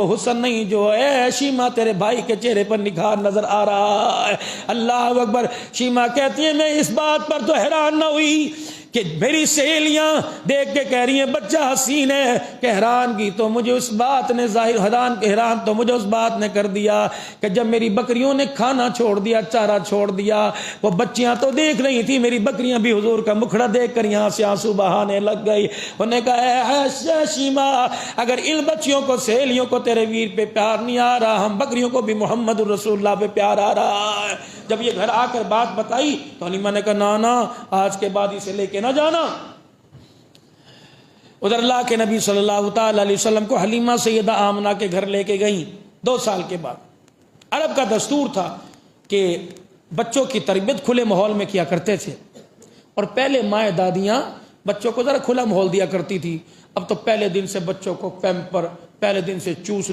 وہ حسن نہیں جو اے شیما تیرے بھائی کے چہرے پر نکھار نظر آ رہا ہے۔ اللہ اکبر۔ شیما کہتی ہے میں اس بات پر تو حیران نہ ہوئی کہ میری سہیلیاں دیکھ کے کہہ رہی ہیں بچہ حسین ہے، کہ حیران کی تو مجھے اس بات نے حیران تو مجھے اس بات نے کر دیا کہ جب میری بکریوں نے کھانا چھوڑ دیا، چارہ چھوڑ دیا، وہ بچیاں تو دیکھ رہی تھی، میری بکریاں بھی حضور کا مکھڑا دیکھ کر یہاں سے آنسو بہانے لگ گئی۔ انہوں نے کہا اے شیما اگر ان بچیوں کو سہیلیوں کو تیرے ویر پہ پیار نہیں آ رہا، ہم بکریوں کو بھی محمد رسول اللہ پہ پیار آ رہا ہے۔ جب یہ گھر آ کر بات بتائی تو حلیمہ نے کہا نا آج کے بعد اسے لے کے نہ جانا۔ ادھر اللہ کے نبی صلی اللہ تعالی علیہ وسلم کو حلیمہ سیدہ آمنہ کے گھر لے کے گئیں 2 سال کے بعد۔ عرب کا دستور تھا کہ بچوں کی تربیت کھلے ماحول میں کیا کرتے تھے، اور پہلے مائیں دادیاں بچوں کو ذرا کھلا ماحول دیا کرتی تھی۔ اب تو پہلے دن سے بچوں کو پیمپر، پہلے دن سے چوس